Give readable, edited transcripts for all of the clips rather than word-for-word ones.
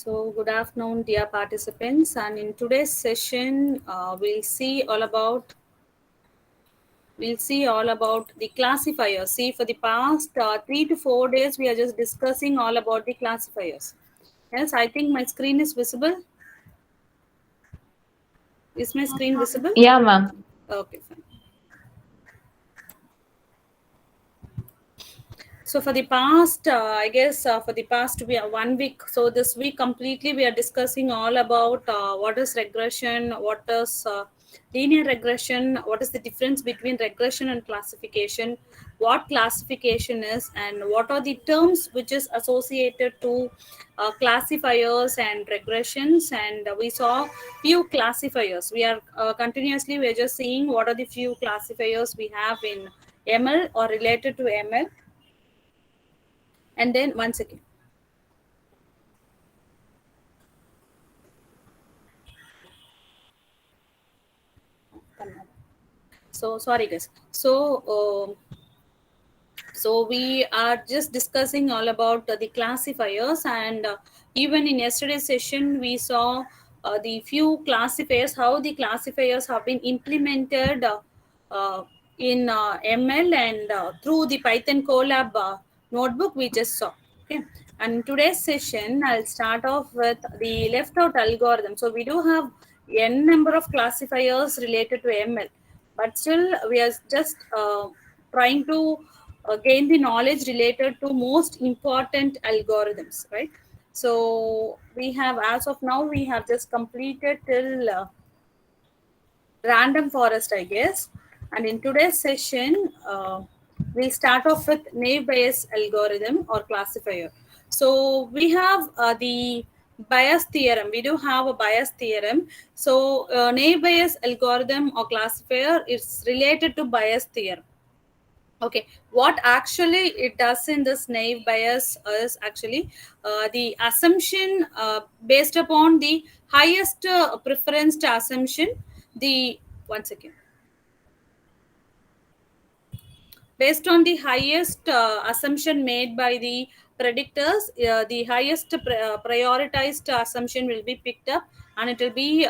So, good afternoon, dear participants. And in today's session, we'll see all about the classifiers. See, for the past 3 to 4 days, we are just discussing all about the classifiers. Yes, I think my screen is visible. Is my screen visible? Yeah, ma'am. Okay, fine. So for the past, I guess for the past 1 week, so this week completely we are discussing all about what is regression, what is linear regression, what is the difference between regression and classification, what classification is, and what are the terms which is associated to classifiers and regressions. And we saw few classifiers. We are just seeing what are the few classifiers we have in ML or related to ML. And then once again, so sorry guys. So we are just discussing all about the classifiers, and even in yesterday's session we saw the few classifiers, how the classifiers have been implemented uh, in ML and through the Python Colab notebook we just saw. Okay, and in today's session I'll start off with the left out algorithm. So we do have n number of classifiers related to ML, but still we are just trying to gain the knowledge related to most important algorithms, right? So we have, as of now, we have just completed till random forest, I guess. And in today's session, we'll start off with naive bayes algorithm or classifier. So we have the bias theorem. We do have a bias theorem. So naive bayes algorithm or classifier is related to bias theorem. Okay, what actually it does in this naive bias is actually the assumption based upon the highest preference assumption. The One second. Based on the highest assumption made by the predictors, the highest prioritized assumption will be picked up, and it will be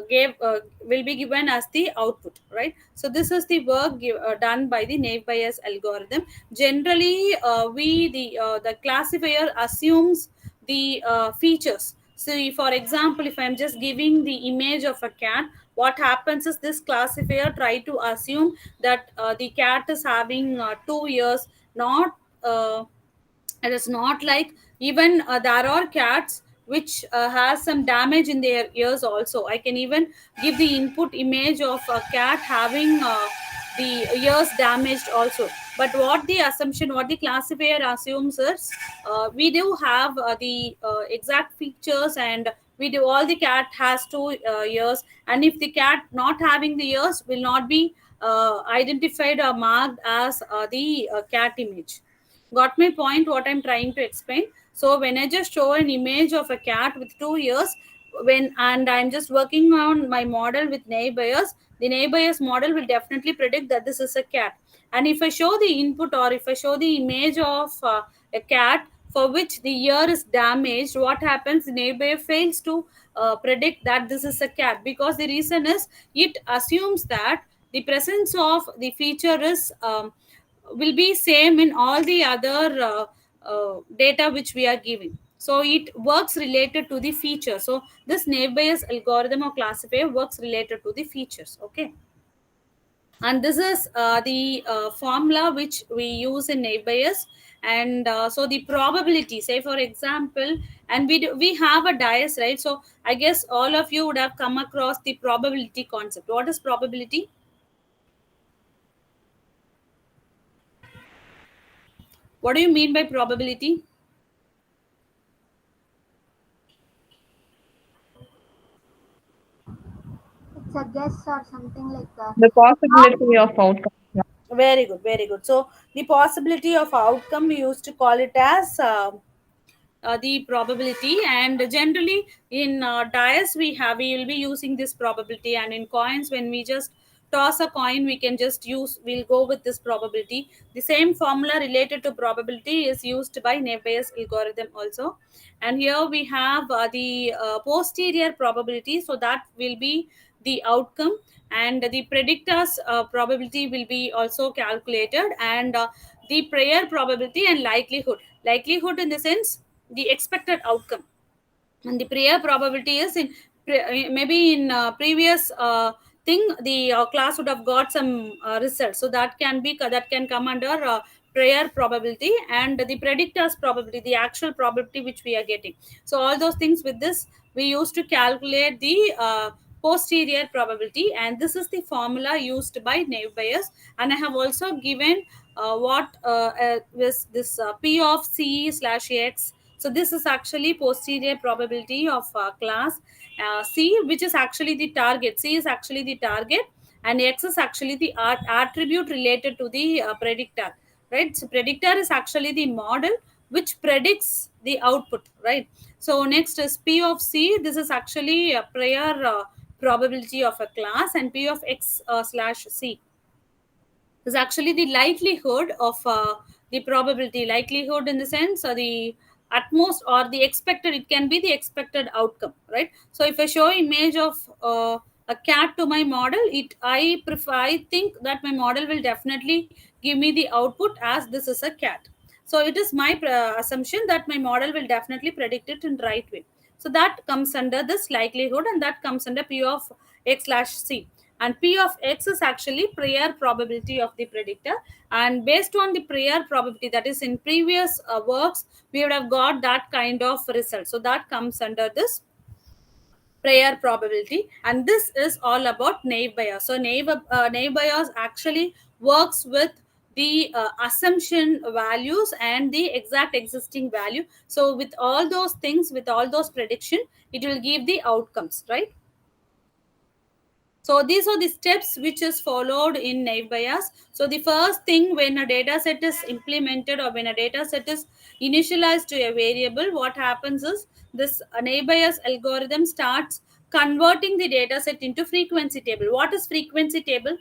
gave will be given as the output, right? So this is the work done by the naive bayes algorithm. Generally the classifier assumes the features. So for example, if I'm just giving the image of a cat, what happens is this classifier try to assume that the cat is having 2 years, not it is not like, even there are cats which has some damage in their ears also. I can even give the input image of a cat having the ears damaged also. But what the assumption, what the classifier assumes is we do have the exact features, and we do all the cat has 2 years, and if the cat not having the ears will not be identified or marked as the cat image. Got my point? What I'm trying to explain? So when I just show an image of a cat with 2 years, when and I'm just working on my model with neighbors, the neighbors model will definitely predict that this is a cat. And if I show the input, or if I show the image of a cat for which the ear is damaged, what happens? The neighbor fails to predict that this is a cat, because the reason is it assumes that the presence of the feature is will be same in all the other data which we are giving. So it works related to the feature. So this naive bayes algorithm or classifier works related to the features. Okay, and this is the formula which we use in naive bayes. And so the probability, say for example, and we have a dice, right? So I guess all of you would have come across the probability concept. What is probability? What do you mean by probability? It's a guess or something like that. The possibility of outcome. Yeah. Very good, very good. So the possibility of outcome, we used to call it as the probability. And generally in dice we will be using this probability, and in coins when we just toss a coin, we can just we'll go with this probability. The same formula related to probability is used by Naive Bayes algorithm also. And here we have the posterior probability, so that will be the outcome, and the predictor's probability will be also calculated, and the prior probability and likelihood in the sense the expected outcome, and the prior probability is in maybe in previous thing the class would have got some result, so that can come under prior probability, and the predictor's probability, the actual probability which we are getting. So all those things with this we used to calculate the posterior probability, and this is the formula used by Naive Bayes. And I have also given what was this P of C slash X. So this is actually posterior probability of class C, which is actually the target. C is actually the target, and X is actually the attribute related to the predictor, right? So predictor is actually the model which predicts the output, right? So next is P of C. This is actually a prior probability of a class, and P of X slash C is actually the likelihood of the probability, likelihood in the sense the at most or the expected, it can be the expected outcome, right? So if I show image of a cat to my model, I think that my model will definitely give me the output as this is a cat. So it is my assumption that my model will definitely predict it in right way. So that comes under this likelihood, and that comes under P of X slash C. And P of X is actually prior probability of the predictor, and based on the prior probability, that is in previous works we would have got that kind of result, so that comes under this prior probability. And this is all about Naive Bayes. So Naive Bayes actually works with the assumption values and the exact existing value. So with all those things, with all those prediction, it will give the outcomes, right? So these are the steps which is followed in Naive Bayes. So the first thing, when a data set is implemented or when a data set is initialized to a variable, what happens is this Naive Bayes algorithm starts converting the data set into frequency table. What is frequency table?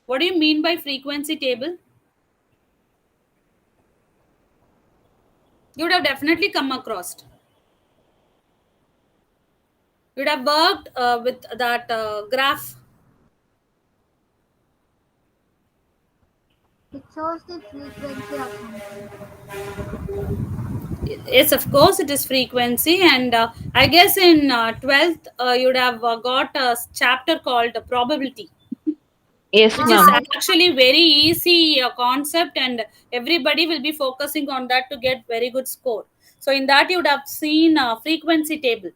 What do you mean by frequency table? You would have definitely come across. You would have worked with that graph. It shows the frequency or something. Yes, of course it is frequency, and I guess in 12th you would have got a chapter called probability, Yes, which is ma'am. actually very easy concept, and everybody will be focusing on that to get very good score. So in that you would have seen a frequency table.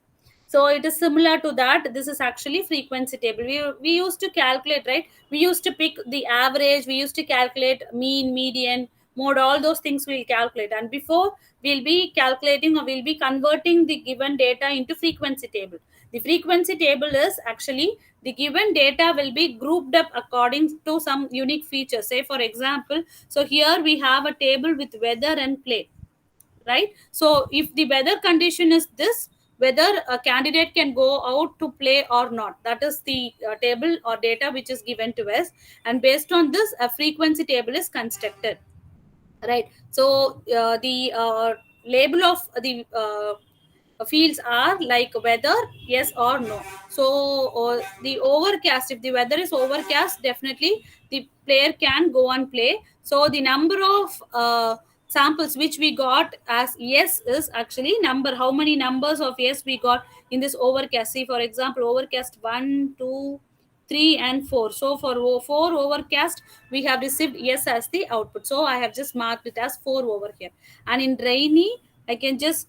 So it is similar to that. This is actually frequency table. We used to calculate, right? We used to pick the average, we used to calculate mean, median, mode, all those things we'll calculate, and before we'll be calculating or we'll be converting the given data into frequency table. The frequency table is actually the given data will be grouped up according to some unique features. Say for example, so here we have a table with weather and play, right? So if the weather condition is this, whether a candidate can go out to play or not, that is the table or data which is given to us, and based on this a frequency table is constructed, right? So the label of the fields are like whether yes or no. So the overcast, if the weather is overcast, definitely the player can go and play. So the number of samples which we got as yes is actually number, how many numbers of yes we got in this overcast. See for example, overcast 1 2 3 and 4. So for 4 overcast we have received yes as the output, so I have just marked it as 4 over here. And in rainy I can just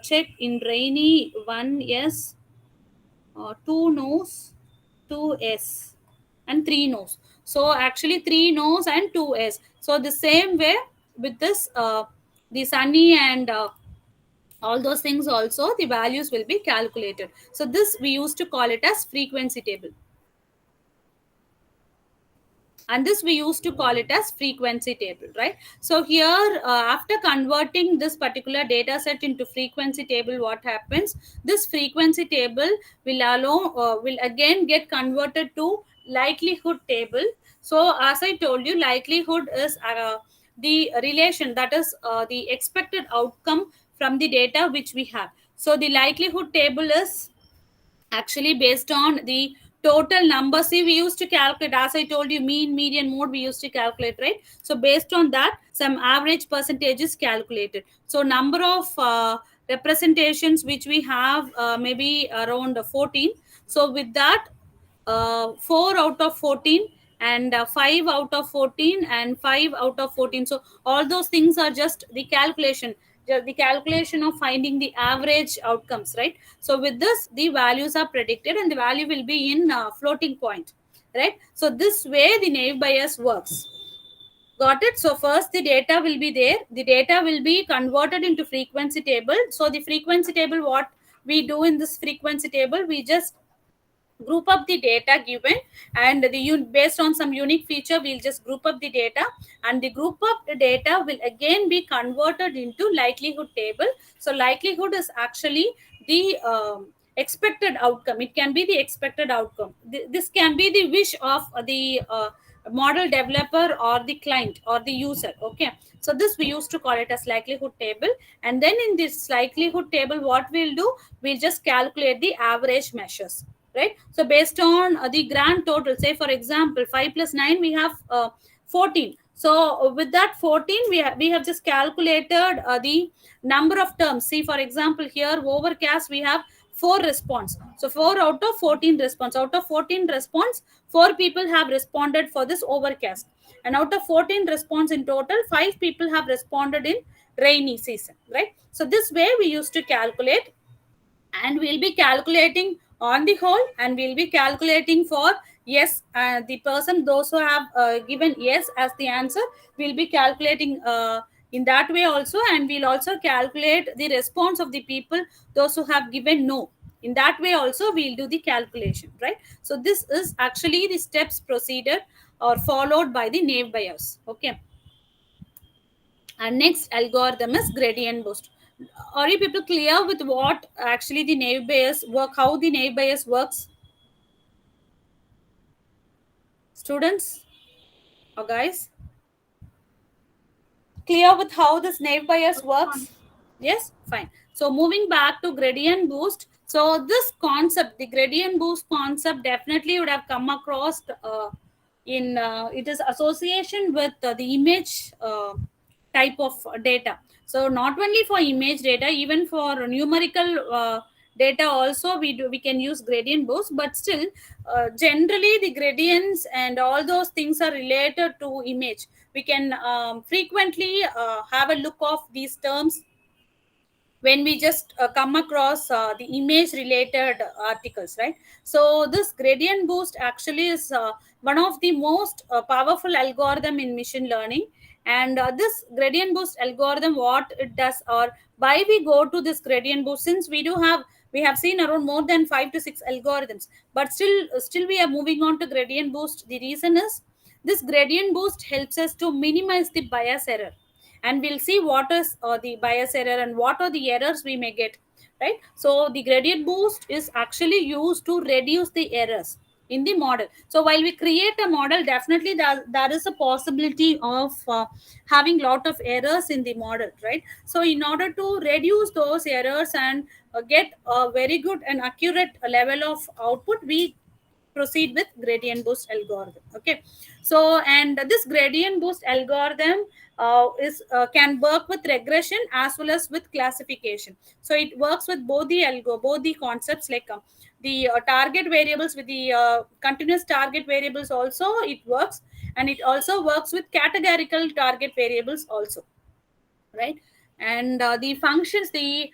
check in rainy 1 yes, 2 no's, 2 s, and 3 no's. So actually 3 no's and 2 s. So the same way with this the sunny and all those things also, the values will be calculated. So this we used to call it as frequency table. and this we used to call it as frequency table, right? So here, after converting this particular data set into frequency table, what happens, this frequency table will again get converted to likelihood table. So as I told you, likelihood is the relation, that is the expected outcome from the data which we have. So the likelihood table is actually based on the total number. See, we used to calculate, as I told you, mean, median, mode, we used to calculate, right? So based on that, some average percentage is calculated. So number of representations which we have, maybe around 14. So with that, 4 out of 14, and 5 out of 14, and 5 out of 14. So all those things are just the calculation, the calculation of finding the average outcomes, right? So with this, the values are predicted, and the value will be in floating point, right? So this way the naive Bayes works. Got it? So first the data will be there, the data will be converted into frequency table. So the frequency table, what we do in this frequency table, we just group up the data given, and based on some unique feature, we'll just group up the data, and the group up the data will again be converted into likelihood table. So likelihood is actually the expected outcome. It can be the expected outcome. This can be the wish of the model developer or the client or the user. Okay, so this we used to call it as likelihood table. And then in this likelihood table, what we'll do, we'll just calculate the average measures, right? So based on the grand total, say for example 5 plus 9, we have 14. So with that 14, we have just calculated the number of terms. See, for example, here overcast, we have 4 response. So 4 out of 14 response, out of 14 response, 4 people have responded for this overcast, and out of 14 response in total, 5 people have responded in rainy season, right? So this way we used to calculate, and we'll be calculating on the whole, and we'll be calculating for yes, the person, those who have given yes as the answer, we'll be calculating in that way also, and we'll also calculate the response of the people, those who have given no. In that way also we'll do the calculation, right? So this is actually the steps proceeded or followed by the naive Bayes. Okay, and next algorithm is gradient boost. Are you people clear with what actually the naive Bayes work, how the naive Bayes works? Students or guys? Clear with how this naive Bayes works? Yes, fine. So moving back to gradient boost. So this concept, the gradient boost concept, definitely would have come across in it is association with the image type of data. So not only for image data, even for numerical data also we can use gradient boost, but still generally the gradients and all those things are related to image. We can frequently have a look of these terms when we just come across the image related articles, right? So this gradient boost actually is one of the most powerful algorithm in machine learning. And this gradient boost algorithm, what it does, or why we go to this gradient boost, since we have seen around more than 5 to 6 algorithms, but still we are moving on to gradient boost. The reason is this gradient boost helps us to minimize the bias error, and we'll see what is the bias error and what are the errors we may get, right? So the gradient boost is actually used to reduce the errors in the model. So while we create a model, definitely there is a possibility of having lot of errors in the model, right? So in order to reduce those errors and get a very good and accurate level of output, we proceed with gradient boost algorithm. Okay, so and this gradient boost algorithm is can work with regression as well as with classification. So it works with both the concepts, like the target variables with the continuous target variables also it works, and it also works with categorical target variables also, right? And the functions, the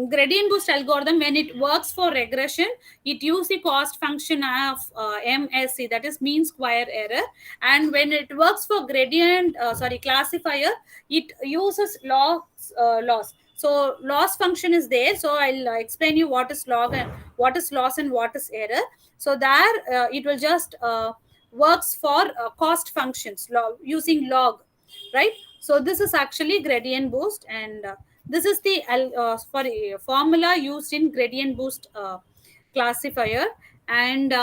gradient boost algorithm, when it works for regression, it uses the cost function of MSE, that is mean square error. And when it works for classifier, it uses loss. So loss function is there, so I'll explain you what is log and what is loss and what is error. So there it will just works for cost functions using log, right? So this is actually gradient boost, and this is the formula used in gradient boost classifier. And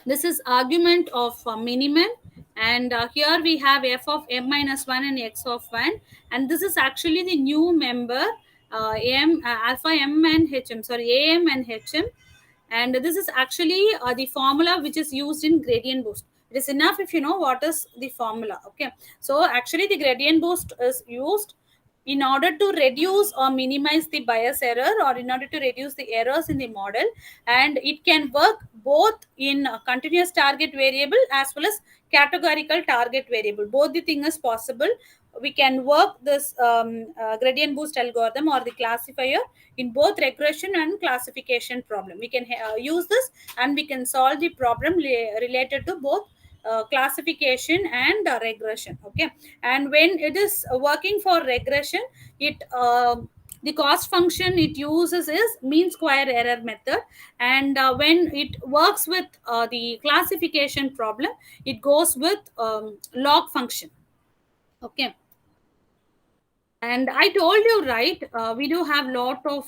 this is argument of minimum, and here we have f of m minus 1 and x of 1, and this is actually the new member alpha m and hm, sorry, am and hm. And this is actually the formula which is used in gradient boost. It is enough if you know what is the formula. Okay, so actually the gradient boost is used in order to reduce or minimize the bias error, or in order to reduce the errors in the model. And it can work both in a continuous target variable as well as categorical target variable. Both the thing is possible. We can work this gradient boost algorithm or the classifier in both regression and classification problem. We can use this, and we can solve the problem related to both classification and regression. Okay, and when it is working for regression, it the cost function it uses is mean square error method, and when it works with the classification problem, it goes with log function. Okay, and I told you, right, we do have lot of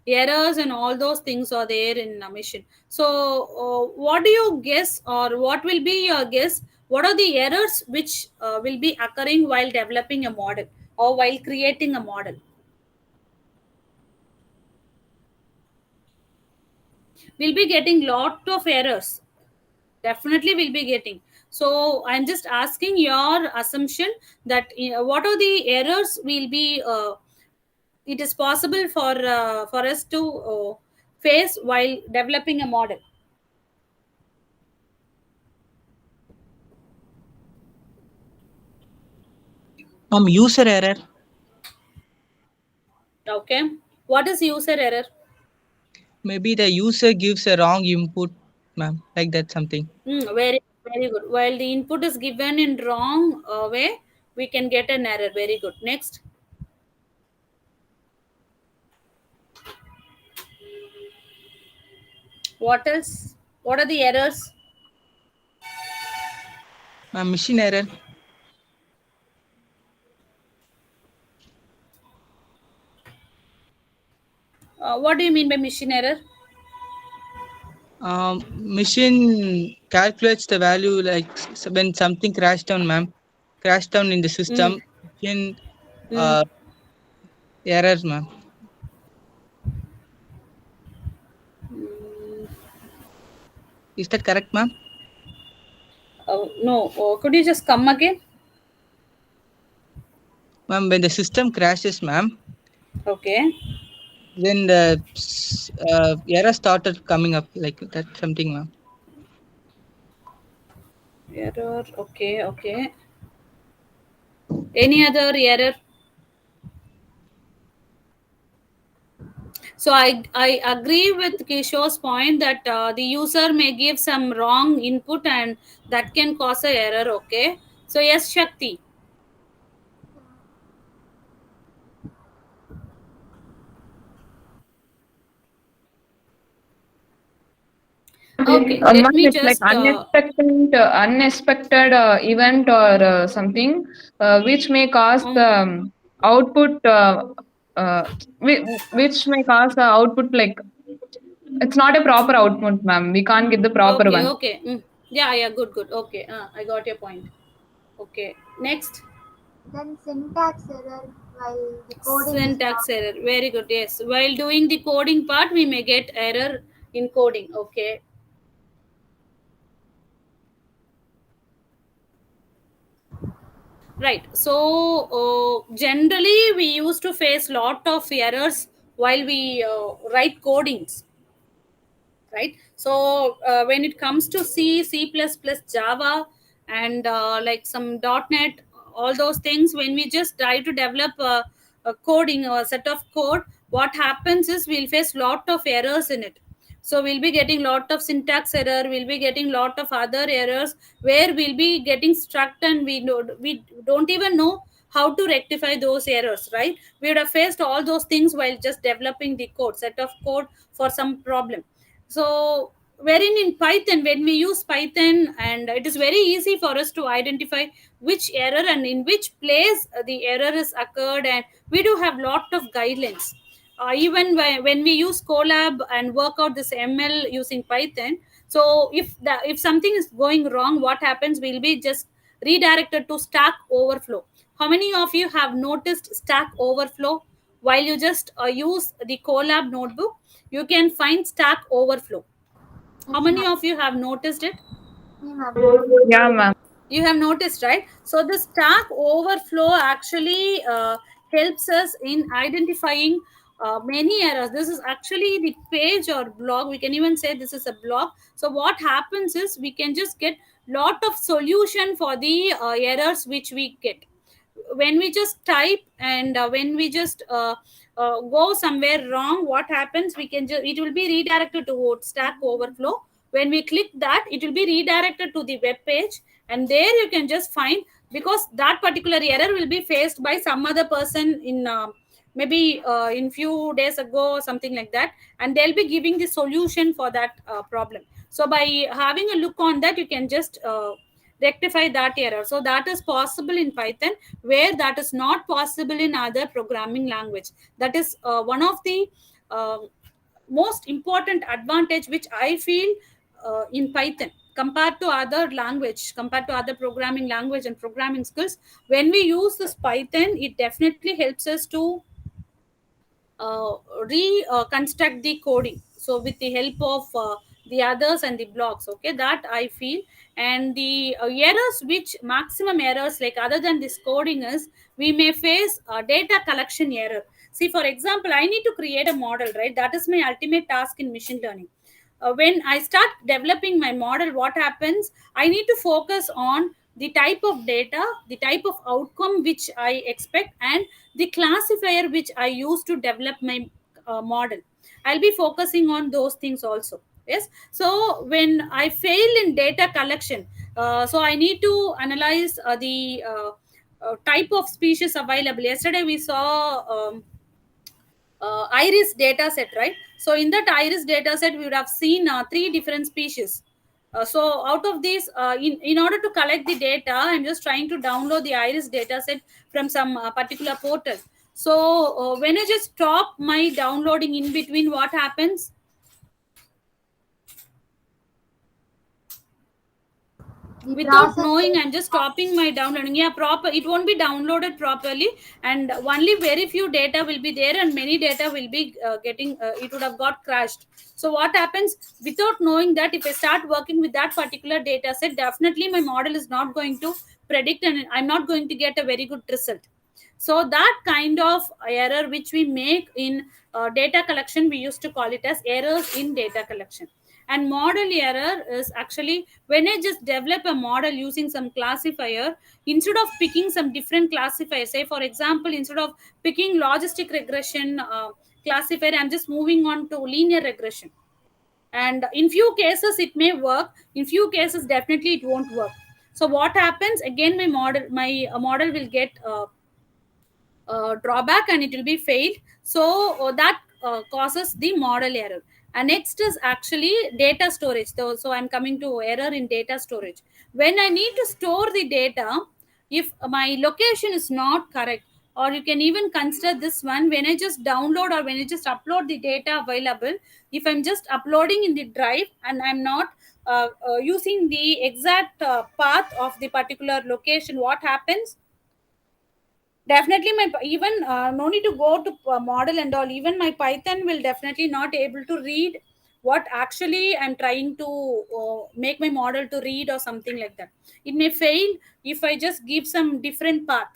errors and all those things are there in a machine. So what do you guess, or what will be your guess, what are the errors which will be occurring while developing a model or while creating a model? We'll be getting lot of errors, definitely will be getting. So I'm just asking your assumption that what are the errors will be it is possible for us to face while developing a model. User error. Okay, what is user error? Maybe the user gives a wrong input, ma'am, like that something. Very very good. While the input is given in wrong way, we can get an error. Very good. Next. What else? What are the errors? Ma'am, machine error. What do you mean by machine error? Machine calculates the value like when something crashed down, ma'am. Crashed down in the system. Machine errors, ma'am. Is that correct, ma'am? No. Could you just come again? Ma'am, when the system crashes, ma'am, Okay. then the error started coming up like that something, ma'am. Error. Okay. Okay. Any other error? So I agree with Kishore's point that the user may give some wrong input and that can cause a error. Okay. So yes, Shakti. Okay, let me It's just like unexpected event or something which may cause the output which may cause the output like it's not a proper output, ma'am. We can't get the proper okay, one. okay. Yeah, good. Okay, I got your point. Okay, next. Then syntax error while the coding is Syntax not. error. Very good. Yes, while doing the coding part, we may get error in coding. Okay. Right. So generally, we used to face lot of errors while we write codings. Right. So when it comes to C++, Java, and like some .NET, all those things, when we just try to develop a coding or a set of code, what happens is we'll face lot of errors in it. So we'll be getting lot of syntax error, we'll be getting lot of other errors where we'll be getting stuck, and we don't even know how to rectify those errors, right? We would have faced all those things while just developing the code, set of code for some problem. So wherein in Python, when we use Python, and it is very easy for us to identify which error and in which place the error is occurred, and we do have lot of guidelines. Even when we use Colab and work out this ML using Python, so if something is going wrong, what happens will be just redirected to Stack Overflow. How many of you have noticed Stack Overflow? While you just use the Colab notebook, you can find Stack Overflow. How Yes, many ma'am. of you have noticed it? Me, ma'am. Yeah, ma'am. You have noticed, right? So the Stack Overflow actually helps us in identifying many errors. This is actually the page or blog. We can even say this is a blog. So what happens is we can just get lot of solution for the errors which we get when we just type, and when we just go somewhere wrong, what happens, we can just, it will be redirected to Stack Overflow. When we click that, it will be redirected to the web page, and there you can just find, because that particular error will be faced by some other person in maybe in few days ago or something like that, and they'll be giving the solution for that problem. So by having a look on that, you can just rectify that error. So that is possible in Python, where that is not possible in other programming language. That is one of the uh, most important advantage which I feel in Python compared to other language, compared to other programming language and programming skills. When we use this Python, it definitely helps us to reconstruct the coding, so with the help of the others and the blocks, okay, that I feel. And the errors, which maximum errors, like other than this coding, is we may face data collection error. See, for example, I need to create a model, right? That is my ultimate task in machine learning. When I start developing my model, what happens, I need to focus on the type of data, the type of outcome which I expect, and the classifier which I use to develop my model. I'll be focusing on those things also. Yes. So when I fail in data collection, so I need to analyze the type of species available. Yesterday we saw iris data set, right? So in that iris data set, we would have seen three different species. So out of these, in order to collect the data, I'm just trying to download the iris data set from some particular portal. So when I just stop my downloading in between, what happens? The Without process knowing, takes I'm just stopping my downloading. Yeah, proper, it won't be downloaded properly, and only very few data will be there, and many data will be getting it would have got crashed. So what happens, without knowing that, if I start working with that particular data set, definitely my model is not going to predict, and I'm not going to get a very good result. So that kind of error which we make in data collection, we used to call it as errors in data collection. And model error is actually when I just develop a model using some classifier, instead of picking some different classifier, say for example, instead of picking logistic regression classifier, I'm just moving on to linear regression. And in few cases it may work, in few cases definitely it won't work. So what happens, again my model will get drawback, and it will be failed. So that causes the model error. And next is actually data storage. So I'm coming to error in data storage. When I need to store the data, if my location is not correct, or you can even consider this one, when I just download or when I just upload the data available, if I'm just uploading in the drive and I'm not using the exact path of the particular location, what happens, definitely my even no need to go to model and all, even my Python will definitely not able to read what actually I'm trying to make my model to read or something like that. It may fail if I just give some different path.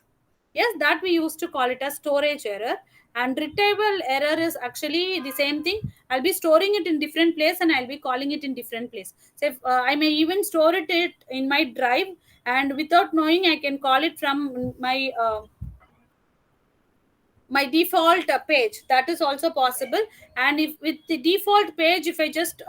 Yes, that we used to call it as storage error. And retrieval error is actually the same thing. I'll be storing it in different place and I'll be calling it in different place. So if, I may even store it in my drive, and without knowing I can call it from my default page. That is also possible. And if with the default page, if I just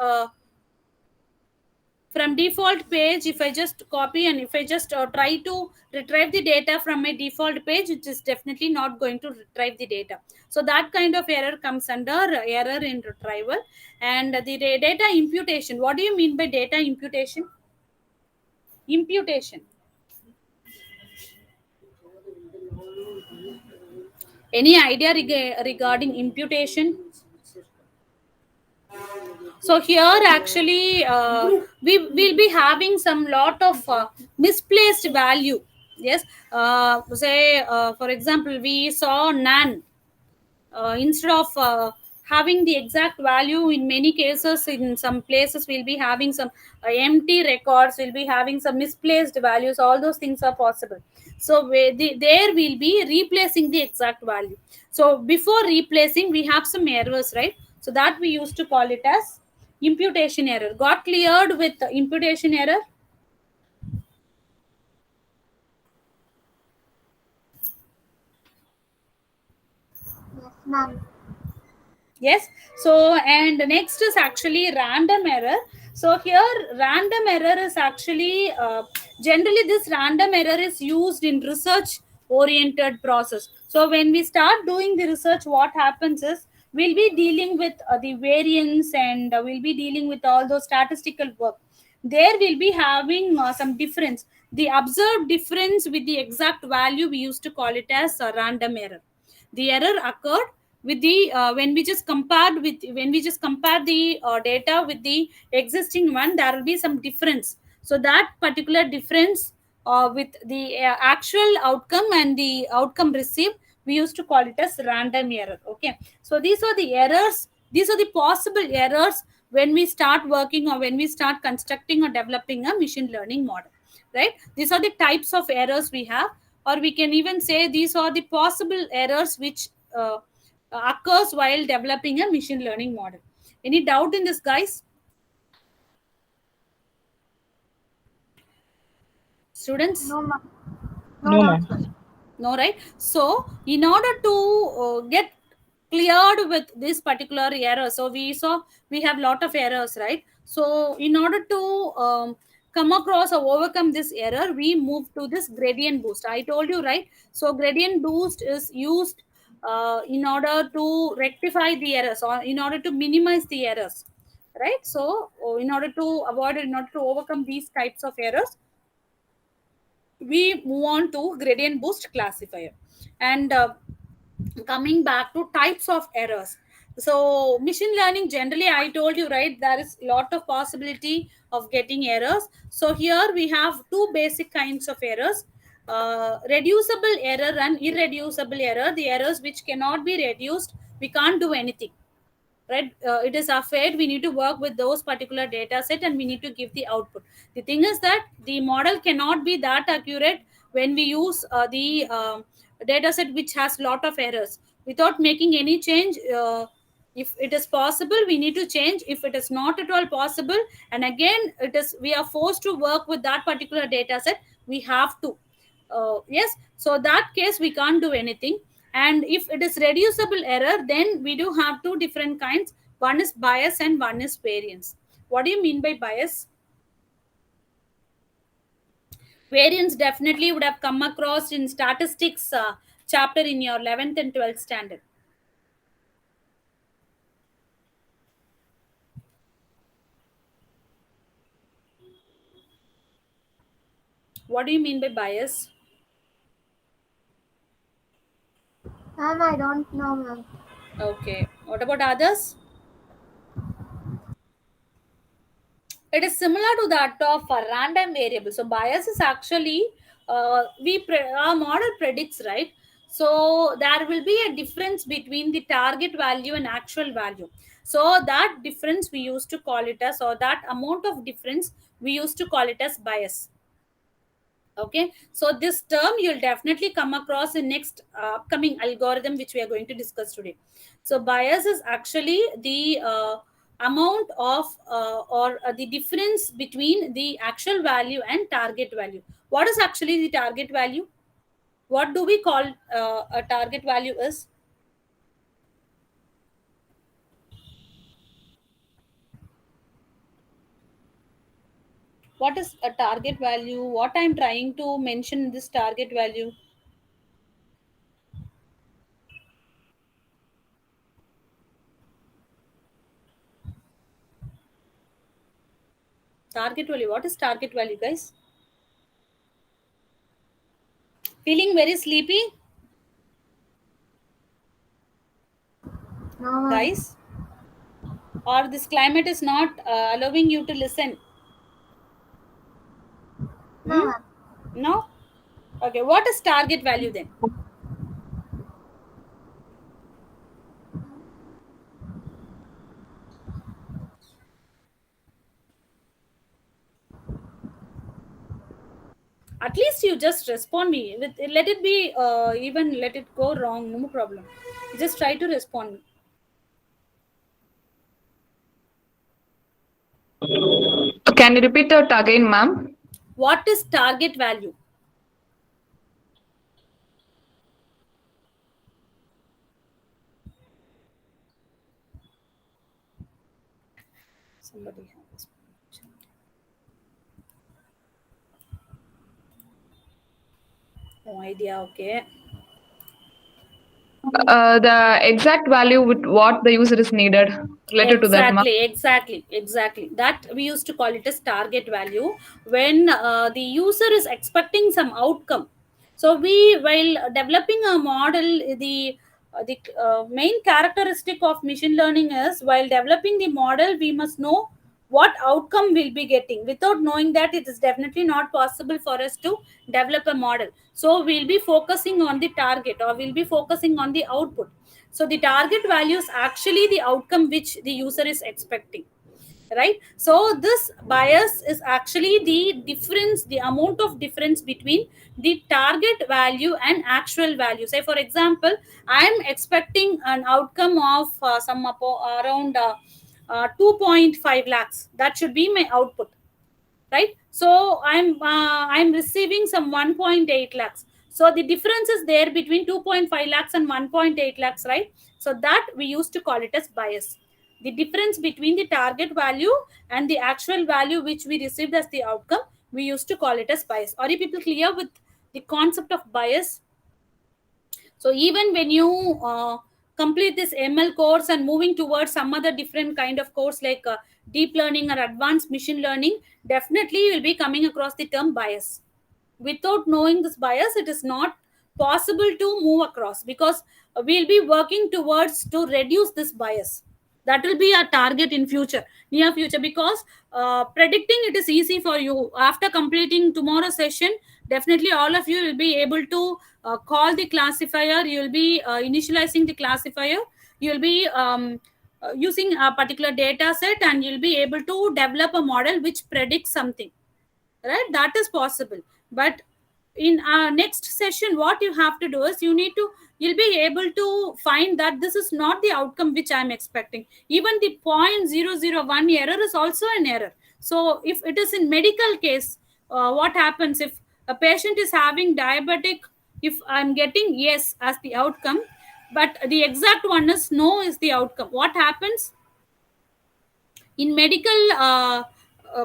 from default page, if I just copy and if I just try to retrieve the data from my default page, it is definitely not going to retrieve the data. So that kind of error comes under error in retrieval. And the data imputation, what do you mean by data imputation? Imputation, any idea regarding imputation? So here actually we will be having some lot of misplaced value. Yes, say for example we saw none, instead of having the exact value, in many cases in some places we'll be having some empty records, we'll be having some misplaced values, all those things are possible. So there we'll be replacing the exact value. So before replacing we have some errors, right? So that we used to call it as imputation error. Got cleared with the imputation error? Yes, ma'am. Yes. So and next is actually random error. So here random error is actually generally this random error is used in research oriented process. So when we start doing the research, what happens is we'll be dealing with the variance, and we'll be dealing with all those statistical work. There will be having some difference, the observed difference with the exact value, we used to call it as a random error. The error occurred with the when we just compare the data with the existing one, there will be some difference. So that particular difference with the actual outcome and the outcome received, we used to call it as random error. Okay, so these are the errors, these are the possible errors when we start working or when we start constructing or developing a machine learning model, right? These are the types of errors we have, or we can even say these are the possible errors which occurs while developing a machine learning model. Any doubt in this, guys? Students? No, ma'am. No No, doubt. ma'am. No, right? So in order to get cleared with this particular error, so we saw we have lot of errors, right? So in order to come across or overcome this error, we move to this gradient boost, I told you, right? So gradient boost is used in order to rectify the errors or in order to minimize the errors, right? So in order to avoid, in order to overcome these types of errors, we move on to gradient boost classifier. And coming back to types of errors, so machine learning generally, I told you, right, there is lot of possibility of getting errors. So here we have two basic kinds of errors, reducible error and irreducible error. The errors which cannot be reduced, we can't do anything, right? It is afraid, we need to work with those particular data set and we need to give the output. The thing is that the model cannot be that accurate when we use the data set which has lot of errors without making any change. If it is possible, we need to change. If it is not at all possible, and again it is, we are forced to work with that particular data set, we have to yes, so that case we can't do anything. And if it is reducible error, then we do have two different kinds. One is bias and one is variance. What do you mean by bias? Variance definitely would have come across in statistics chapter in your 11th and 12th standard. What do you mean by bias? Ma'am, I don't know, ma'am. Okay, what about others? It is similar to that of a random variable. So bias is actually our model predicts, right? So there will be a difference between the target value and actual value. So that difference we used to call it as, or that amount of difference we used to call it as bias. Okay, so this term you'll definitely come across in next upcoming algorithm which we are going to discuss today. So bias is actually the amount of the difference between the actual value and target value. What is actually the target value? What do we call a target value is? what is a target value, what I'm trying to mention in this target value. Target value, what is target value, guys? Feeling very sleepy, No, ma'am. guys? Or this climate is not allowing you to listen? No, Hmm? ma'am. No? Okay, what is target value then? At least you just respond me with, let it be even let it go wrong, no problem. Just try to respond me. Can you repeat that again, ma'am? What is target value? Somebody has no idea. Okay. The exact value with what the user is needed related to that, ma'am. Exactly. That we used to call it as target value when the user is expecting some outcome. So we, while developing a model, the main characteristic of machine learning is while developing the model, we must know what outcome we'll be getting. Without knowing that, it is definitely not possible for us to develop a model. So we'll be focusing on the target, or we'll be focusing on the output. So the target value is actually the outcome which the user is expecting, right? So this bias is actually the difference, the amount of difference between the target value and actual value. Say for example, I am expecting an outcome of around 2.5 lakhs. That should be my output, right? So I'm receiving some 1.8 lakhs. So the difference is there between 2.5 lakhs and 1.8 lakhs, right? So that we used to call it as bias. The difference between the target value and the actual value which we received as the outcome, we used to call it as bias. Are you people clear with the concept of bias? So even when you complete this ML course and moving towards some other different kind of course like deep learning or advanced machine learning, definitely you will be coming across the term bias. Without knowing this bias, it is not possible to move across, because we'll be working towards to reduce this bias. That will be our target in future, near future, because predicting it is easy for you. After completing tomorrow's session, definitely all of you will be able to call the classifier. You will be initializing the classifier. You will be using a particular data set, and you'll be able to develop a model which predicts something, right? That is possible. But in our next session, what you have to do is you'll be able to find that this is not the outcome which I'm expecting. Even the 0.001 error is also an error. So if it is in medical case, what happens if a patient is having diabetic, if I'm getting yes as the outcome, but the exact one is no is the outcome, what happens? In medical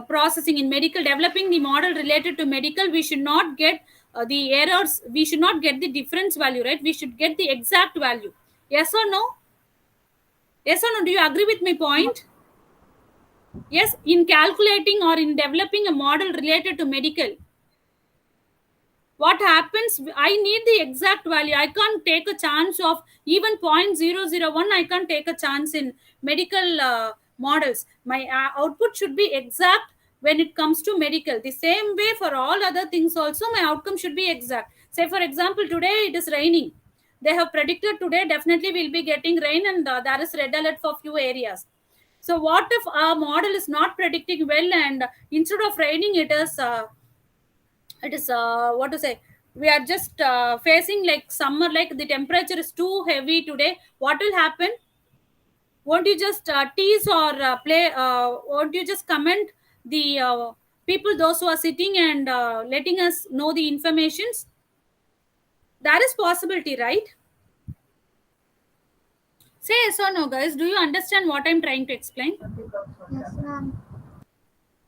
processing, in medical developing the model related to medical, we should not get the errors, we should not get the difference value, right? We should get the exact value. Yes or no? Yes or no? Do you agree with my point? Yes. In calculating or in developing a model related to medical, what happens? I need the exact value. I can't take a chance of even 0.001. I can't take a chance in medical models. My output should be exact when it comes to medical. The same way for all other things also, my outcome should be exact. Say for example, today it is raining. They have predicted today definitely we'll be getting rain, and there is red alert for few areas. So what if our model is not predicting well, and instead of raining it is what to say, we are just facing like summer, like the temperature is too heavy today, what will happen? Won't you just tease or play, won't you just comment the people, those who are sitting and letting us know the informations? That is possibility, right? Say yes or no, guys. Do you understand what I'm trying to explain? Yes, ma'am.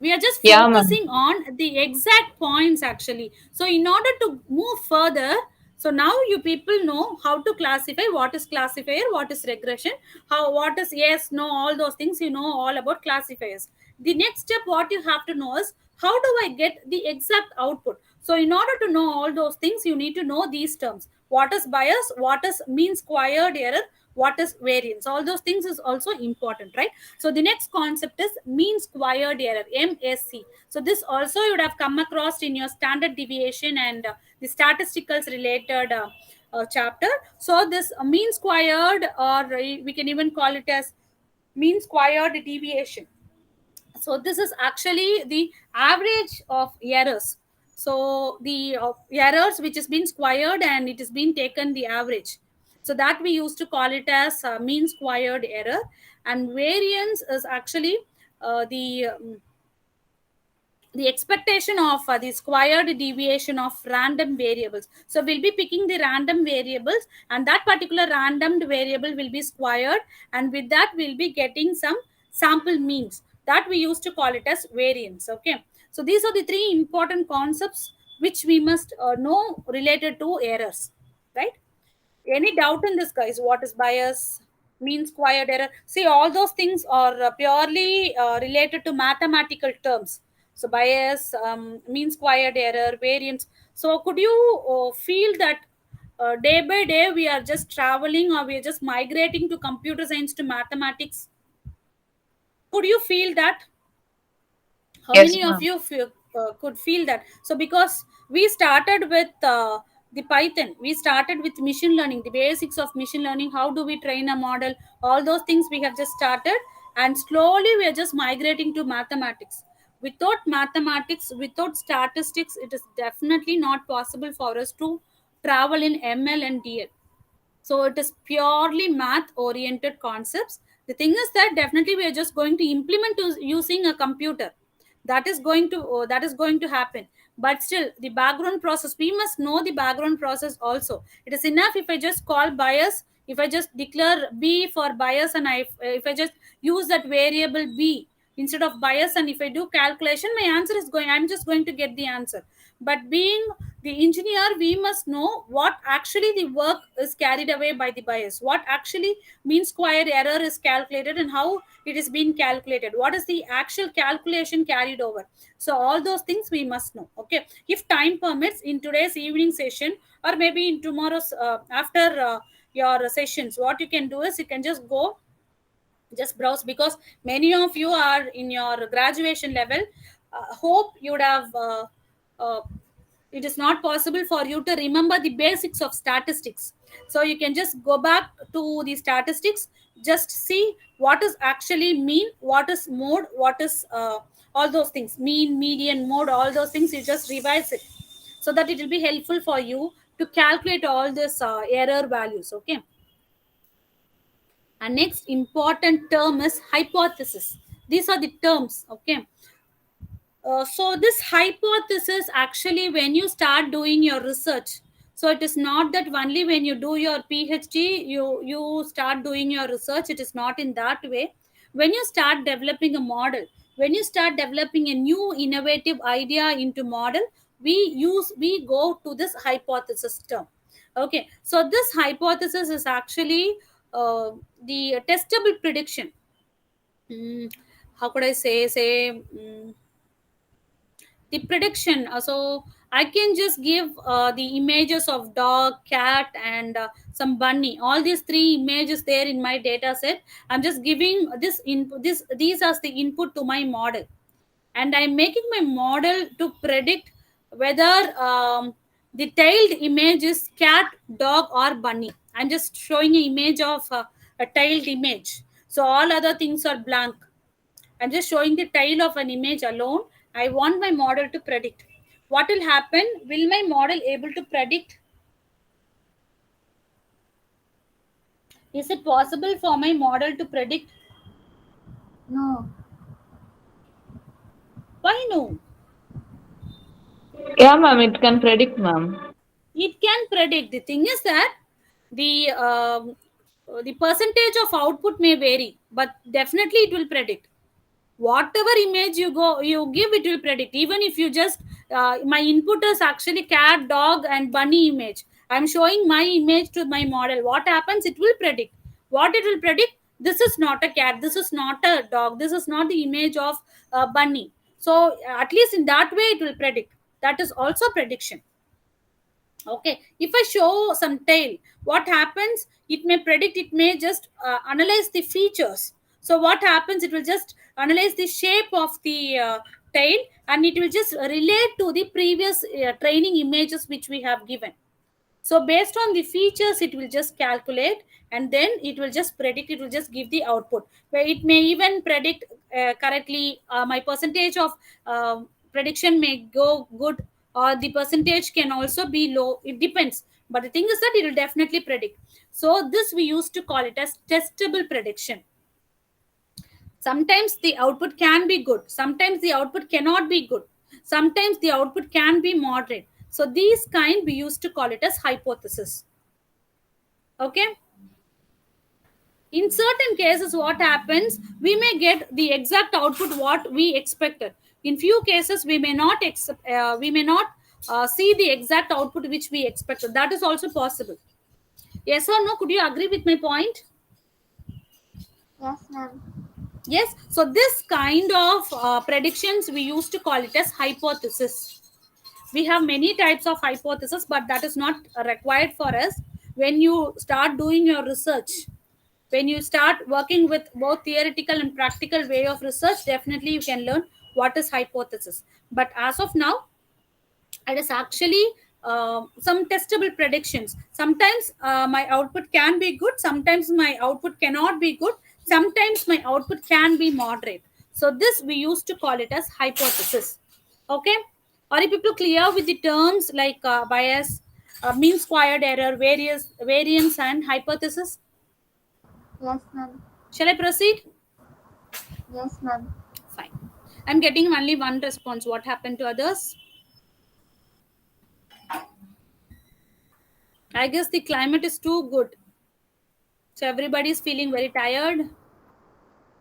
We are just Yeah, ma'am. focusing on the exact points actually. So in order to move further, so now you people know how to classify, what is classifier, what is regression, how, what is yes, no, all those things. You know all about classifiers. The next step what you have to know is, how do I get the exact output? So in order to know all those things, you need to know these terms: what is bias, what is mean squared error, what is variance. All those things is also important, right? So the next concept is mean squared error, MSE. So this also you would have come across in your standard deviation and the statisticals related chapter. So this mean squared, or we can even call it as mean squared deviation. So this is actually the average of errors. So the errors which has been squared and it has been taken the average. So that we used to call it as mean squared error. And variance is actually the expectation of the squared deviation of random variables. So we'll be picking the random variables, and that particular random variable will be squared, and with that we'll be getting some sample means. That we used to call it as variance. Okay, so these are the three important concepts which we must know related to errors, right? Any doubt in this, guys? What is bias, mean squared error? See, all those things are purely related to mathematical terms. So bias, mean squared error, variance. So could you feel that day by day we are just traveling, or we are just migrating to computer science to mathematics? Could you feel that? How Yes, many of ma'am. you feel, could feel that? So because we started with the Python, we started with machine learning, the basics of machine learning, how do we train a model, all those things we have just started, and slowly we are just migrating to mathematics. Without mathematics, without statistics, it is definitely not possible for us to travel in ML and DL. So it is purely math oriented concepts. The thing is that definitely we are just going to implement using a computer. That is going to happen. But still, the background process, we must know the background process also. It is enough if I just call bias, if I just declare B for bias, and if I just use that variable B instead of bias, and if I do calculation, my answer is going, I'm just going to get the answer. But being the engineer, we must know what actually the work is carried away by the bias, what actually mean square error is calculated, and how it is being calculated, what is the actual calculation carried over. So all those things we must know. Okay, if time permits, in today's evening session, or maybe in tomorrow's after your sessions, what you can do is you can just go, just browse, because many of you are in your graduation level. Hope you would have uh, it is not possible for you to remember the basics of statistics. So you can just go back to the statistics, just see what is actually mean, what is mode, what is all those things, mean, median, mode, all those things. You just revise it, so that it will be helpful for you to calculate all this error values. Okay, and next important term is hypothesis. These are the terms. Okay, so this hypothesis actually when you start doing your research. So it is not that only when you do your PhD you start doing your research. It is not in that way. When you start developing a model, when you start developing a new innovative idea into model, we go to this hypothesis term. Okay, so this hypothesis is actually the testable prediction. How could I say the prediction. So I can just give the images of dog, cat, and some bunny, all these three images there in my data set. I'm just giving this input, this these as the input to my model, and I'm making my model to predict whether the tailed image is cat, dog, or bunny. I'm just showing an image of a tailed image, so all other things are blank. I'm just showing the tail of an image alone. I want my model to predict. What will happen? Will my model able to predict? Is it possible for my model to predict? No. Why no? Yeah, ma'am, it can predict, ma'am. It can predict. The thing is that the percentage of output may vary, but definitely it will predict. whatever image you give, it will predict. Even if you just my input is actually cat, dog and bunny image, I'm showing my image to my model, what happens? It will predict. What it will predict? This is not a cat, this is not a dog, this is not the image of bunny. So at least in that way it will predict. That is also prediction. Okay, if I show some tail, what happens? It may predict, it may just analyze the features. So what happens? It will just analyze the shape of the tail, and it will just relate to the previous training images which we have given. So based on the features, it will just calculate, and then it will just predict, it will just give the output, where it may even predict correctly. My percentage of prediction may go good, or the percentage can also be low. It depends. But the thing is that it will definitely predict. So this we used to call it as testable prediction. Sometimes the output can be good, sometimes the output cannot be good, sometimes the output can be moderate. So these kind we used to call it as hypothesis. Okay, in certain cases what happens, we may get the exact output what we expected. In few cases we may not see the exact output which we expected. That is also possible. Yes or no? Could you agree with my point? Yes, ma'am. Yes, so this kind of predictions we used to call it as hypothesis. We have many types of hypothesis, but that is not required for us. When you start doing your research, when you start working with both theoretical and practical way of research, definitely you can learn what is hypothesis. But as of now, it is actually some testable predictions. Sometimes my output can be good, sometimes my output cannot be good, sometimes my output can be moderate. So this we used to call it as hypothesis. Okay, are you people clear with the terms like bias, mean squared error, variance and hypothesis? Yes, ma'am. Shall I proceed? Yes, ma'am. Fine. I'm getting only one response. What happened to others? I guess the climate is too good. So everybody is feeling very tired.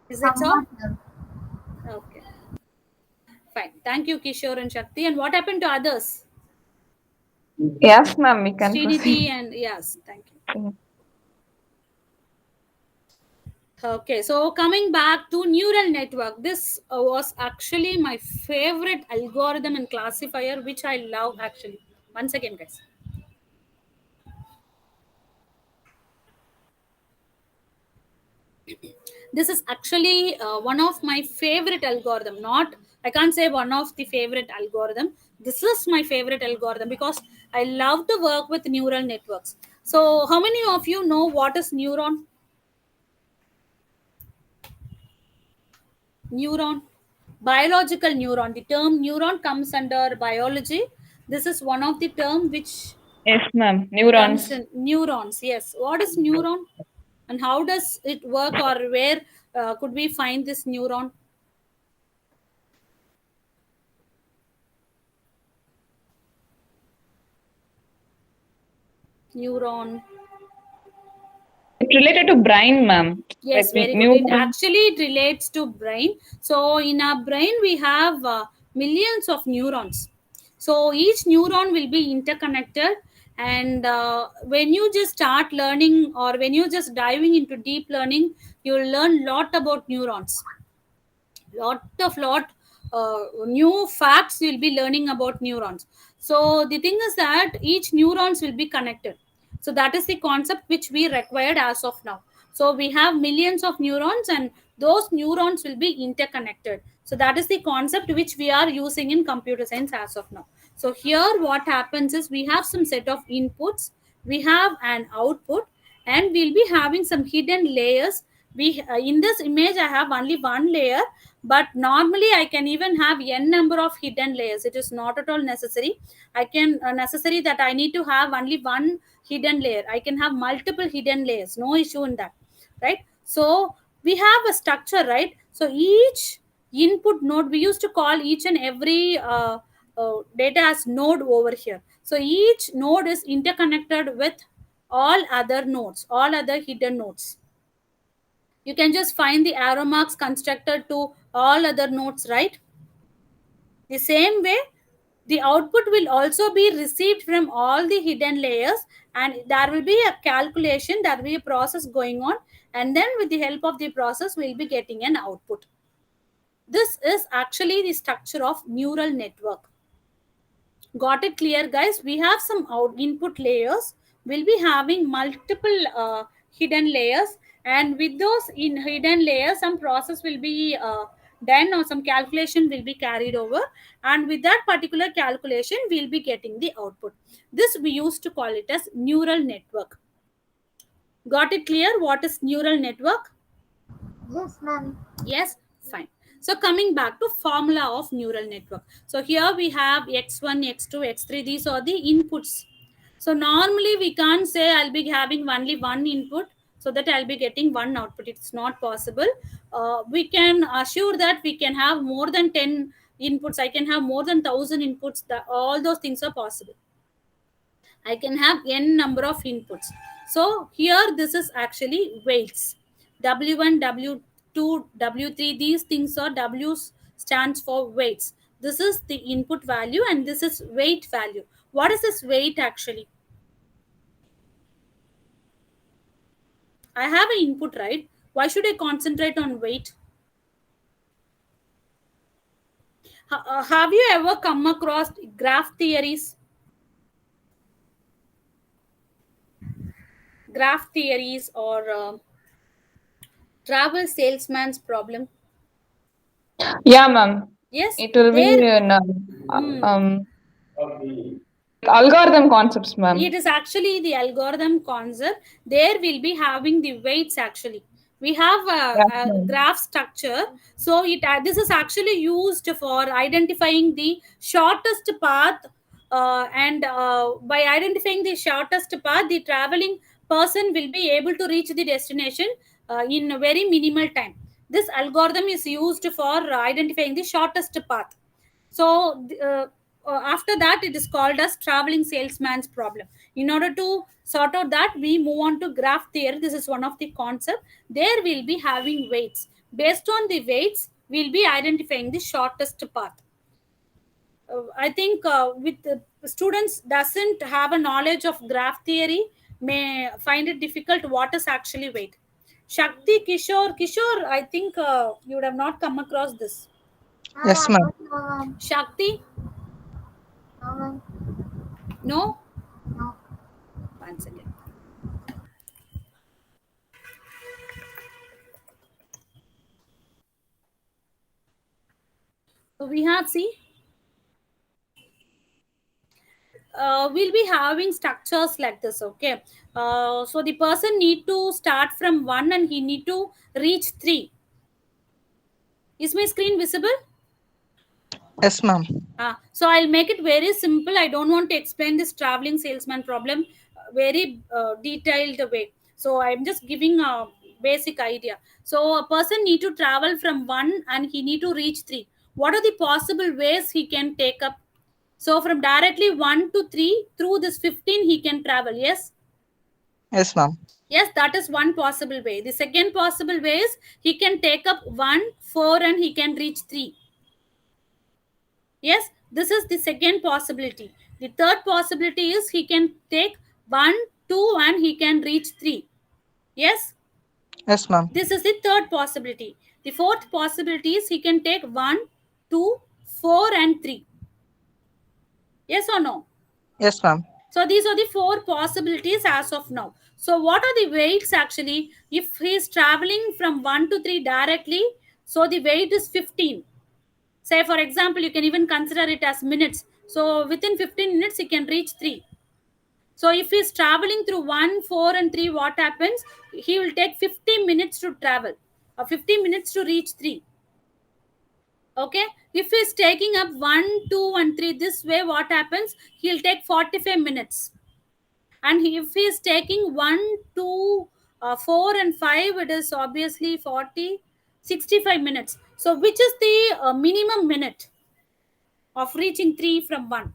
Is it so? Somewhat, ma'am. Okay. Fine. Thank you, Kishore and Shakti. And what happened to others? Yes, ma'am, we can Srinidhi proceed. and yes, thank you. Okay, so coming back to neural network, this was actually my favorite algorithm and classifier, which I love actually. Once again, guys. This is actually one of my favorite algorithm. Not, I can't say one of the favorite algorithm. This is my favorite algorithm because I love to work with neural networks. So how many of you know what is neuron? Neuron, biological neuron. The term neuron comes under biology. This is one of the term which Yes, ma'am. comes Neurons. in neurons. Yes, what is neuron and how does it work, or where could we find this neuron? Neuron. It's related to brain, ma'am. Yes, Like very good. It neuron. actually it relates to brain. So in our brain we have millions of neurons. So each neuron will be interconnected, and when you just start learning, or when you just diving into deep learning, you'll learn lot about neurons. Lot new facts you'll be learning about neurons. So the thing is that each neurons will be connected. So that is the concept which we required as of now. So we have millions of neurons, and those neurons will be interconnected. So that is the concept which we are using in computer science as of now. So here what happens is we have some set of inputs, we have an output, and we'll be having some hidden layers. We in this image I have only one layer, but normally I can even have n number of hidden layers. It is not at all necessary. I can necessary that I need to have only one hidden layer. I can have multiple hidden layers, no issue in that, right? So we have a structure, right? So each input node, we used to call each and every data as node over here. So each node is interconnected with all other nodes, all other hidden nodes. You can just find the arrow marks constructed to all other nodes, right? The same way, the output will also be received from all the hidden layers, and there will be a calculation, there will be a process going on, and then with the help of the process, we'll be getting an output. This is actually the structure of neural network. Got it clear, guys? We have some input layers. We'll be having multiple hidden layers, and with those hidden layers, some process will be done, or some calculation will be carried over, and with that particular calculation, we'll be getting the output. This we used to call it as neural network. Got it clear? What is neural network? Yes, ma'am. Yes, fine. So coming back to formula of neural network. So here we have x1, x2, x3. These are the inputs. So normally we can't say I'll be having only one input so that I'll be getting one output. It's not possible. We can assure that we can have more than 10 inputs. I can have more than 1000 inputs. All those things are possible. I can have n number of inputs. So here this is actually weights. W1, W2, W3, these things are W stands for weights. This is the input value and this is weight value. What is this weight actually? I have an input, right? Why should I concentrate on weight? Have you ever come across graph theories? Graph theories or travel salesman's problem? Yeah, ma'am. Yes. It will be in algorithm concepts, ma'am. It is actually the algorithm concept. There will be having the weights actually. We have a graph structure. So this is actually used for identifying the shortest path, and by identifying the shortest path, the traveling person will be able to reach the destination in a very minimal time. This algorithm is used for identifying the shortest path. So after that, it is called as traveling salesman's problem. In order to sort out that, we move on to graph theory. This is one of the concepts. There will be having weights. Based on the weights, we'll be identifying the shortest path. I think with students doesn't have a knowledge of graph theory, may find it difficult what is actually weight. Shakti, Kishore, I think you would have not come across this. Yes, I ma'am. don't know, ma'am. Shakti? No, ma'am. No? No. One second. So we have, see, we'll be having structures like this, okay? So the person need to start from 1 and he need to reach 3. Is my screen visible? Yes, ma'am. So I'll make it very simple. I don't want to explain this traveling salesman problem very detailed way. So I'm just giving a basic idea. So a person need to travel from 1 and he need to reach 3. What are the possible ways he can take up? So from directly 1 to 3 through this 15 he can travel. Yes. Yes, ma'am. Yes, that is one possible way. The second possible way is he can take up 1, 4 and he can reach 3. Yes, this is the second possibility. The third possibility is he can take 1, 2 and he can reach 3. Yes? Yes, ma'am. This is the third possibility. The fourth possibility is he can take 1, 2, 4 and 3. Yes or no? Yes, ma'am. So these are the 4 possibilities as of now. So what are the weights actually? If he is traveling from 1 to 3 directly, so the weight is 15. Say for example, you can even consider it as minutes. So within 15 minutes, he can reach 3. So if he's traveling through 1, 4 and 3, what happens? He will take 50 minutes to travel or 50 minutes to reach 3. Okay. If he's taking up 1, 2 and 3 this way, what happens? He'll take 45 minutes. And if he's taking 1, 2, 4 and 5, it is obviously 40, 65 minutes. So which is the minimum minute of reaching 3 from 1?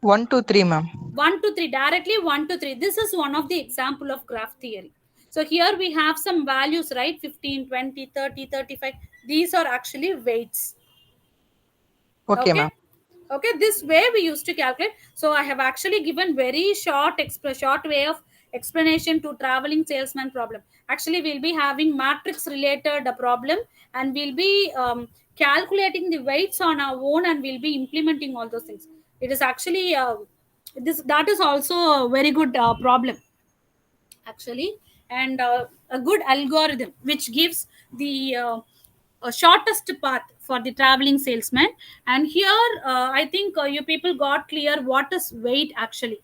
1 to 3, ma'am. 1 to 3, directly 1 to 3. This is one of the example of graph theory. So here we have some values, right? 15, 20, 30, 35. These are actually weights. Okay, ma'am. Okay, this way we used to calculate. So I have actually given very short way of explanation to traveling salesman problem. Actually, we'll be having matrix related problem, and we'll be calculating the weights on our own, and we'll be implementing all those things. It is actually this that is also a very good problem actually, and a good algorithm which gives the shortest path for the traveling salesman. And here I think you people got clear what is weight actually.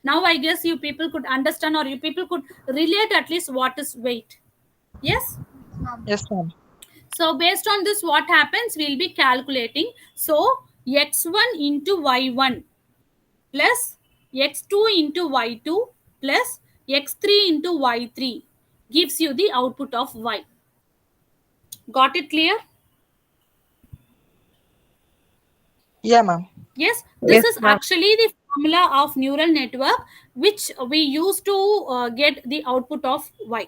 Now I guess you people could understand, or you people could relate at least what is weight. Yes. Ma'am. Yes, ma'am. So based on this, what happens, we'll be calculating. So x1 into y1 plus x2 into y2 plus x3 into y3 gives you the output of y. Got it clear? Yeah, ma'am. Yes, Yes, this is ma'am. actually the formula of neural network which we use to get the output of y.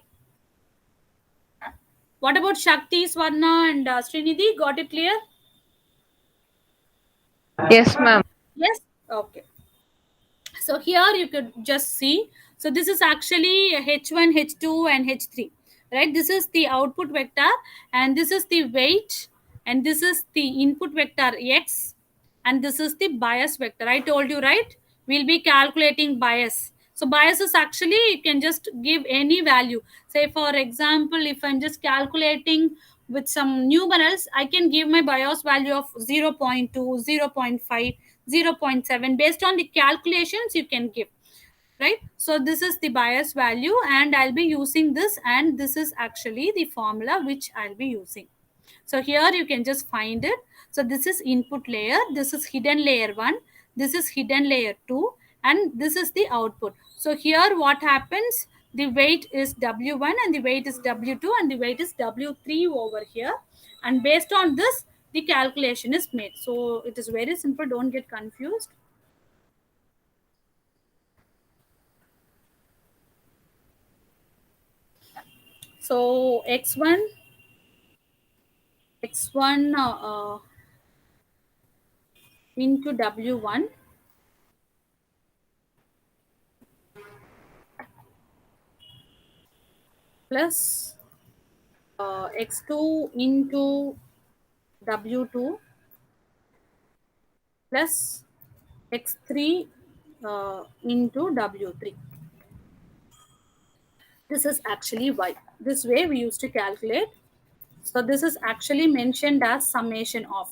What about Shakti, Swarna, and Srinidhi? Got it clear? Yes, ma'am. Yes. Okay. So here you could just see. So this is actually h1, h2, and h3, right? This is the output vector, and this is the weight, and this is the input vector x, and this is the bias vector. I told you, right? We'll be calculating bias. So bias is actually, you can just give any value. Say for example, if I'm just calculating with some numerals, I can give my bias value of 0.2, 0.5, 0.7 based on the calculations you can give, right? So this is the bias value, and I'll be using this, and this is actually the formula which I'll be using. So here you can just find it. So this is input layer, this is hidden layer 1, this is hidden layer 2, and this is the output. So here what happens, the weight is w1, and the weight is w2, and the weight is w3 over here, and based on this the calculation is made. So it is very simple, don't get confused. So x1 into w1 plus x2 into w2 plus x3 into w3. This is actually y. This way we used to calculate. So this is actually mentioned as summation of,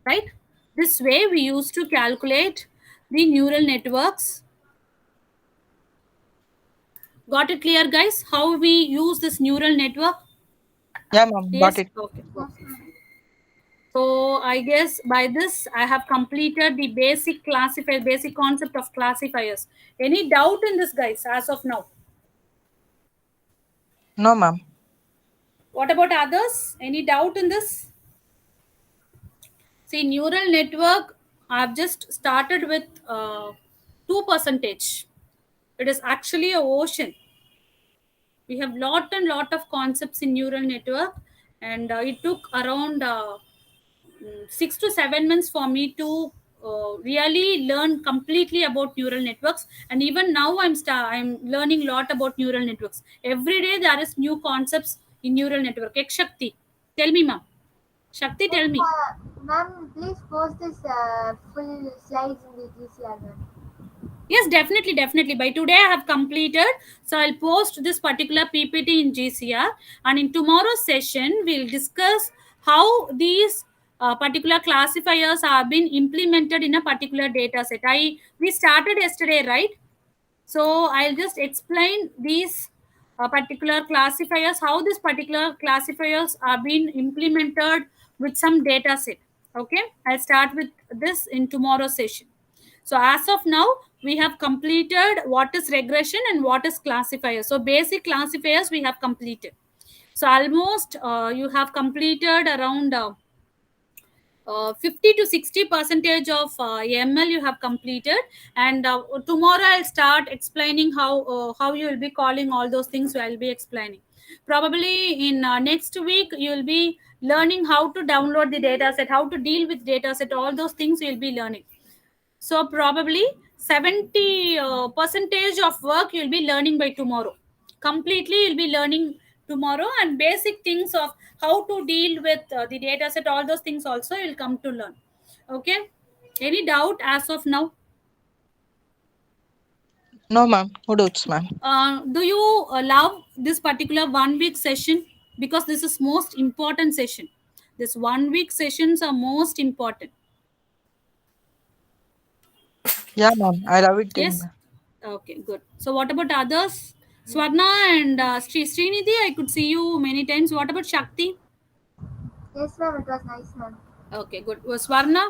right? This way we used to calculate the neural networks. Got it clear, guys? How we use this neural network? Yeah, ma'am. Yes. Got it. Okay. So I guess by this I have completed the basic concept of classifiers. Any doubt in this, guys, as of now? No, ma'am. What about others? Any doubt in this? See, neural network, I've just started with 2%. It is actually a ocean. We have lot and lot of concepts in neural network, and it took around 6 to 7 months for me to really learn completely about neural networks. And even now I'm learning a lot about neural networks. Every day there is new concepts in neural network. Shakti, tell me, ma'am. Shakti, tell me. Ma'am, please post this full slides in the GCR. Yes, definitely. By today I have completed. So I'll post this particular PPT in GCR, and in tomorrow's session we'll discuss how these particular classifiers are being implemented in a particular data set. We started yesterday, right? So I'll just explain these particular classifiers, how these particular classifiers are being implemented with some data set. Okay, I'll start with this in tomorrow's session. So as of now, we have completed what is regression and what is classifier. So basic classifiers we have completed. So almost you have completed around 50 to 60 percentage of ML you have completed, and tomorrow I'll start explaining how you will be calling all those things. I'll be explaining. Probably in next week, you will be learning how to download the data set, how to deal with data set, all those things you will be learning. So probably 70 percentage of work you'll be learning by tomorrow. Completely you'll be learning tomorrow, and basic things of how to deal with the data set, all those things also you'll come to learn. Okay. Any doubt as of now? No, ma'am. No doubts, ma'am. Do you love this particular 1 week session? Because this is most important session. This 1 week sessions are most important. Yeah, ma'am. I love it. Yes. Okay, good. So what about others? Swarna and Srinidhi, I could see you many times. What about Shakti? Yes, ma'am. It was nice, ma'am. Okay, good. Swarna?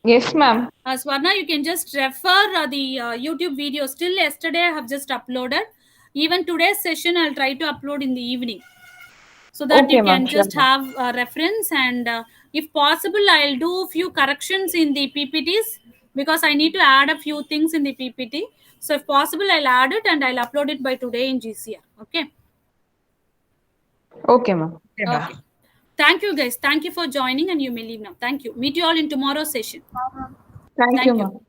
Yes, ma'am. Swarna, you can just refer the YouTube video. Still yesterday I have just uploaded. Even today's session I'll try to upload in the evening, so that Okay, you ma'am. can Sure, just ma'am. have a reference, and if possible I'll do few corrections in the PPTs, because I need to add a few things in the PPT. So if possible I'll add it and I'll upload it by today in GCR. Okay. Okay, ma'am. Okay, ma'am. Okay. Thank you guys. Thank you for joining, and you may leave now. Thank you. Meet you all in tomorrow's session. Bye, ma'am. Thank you, Thank you. ma'am.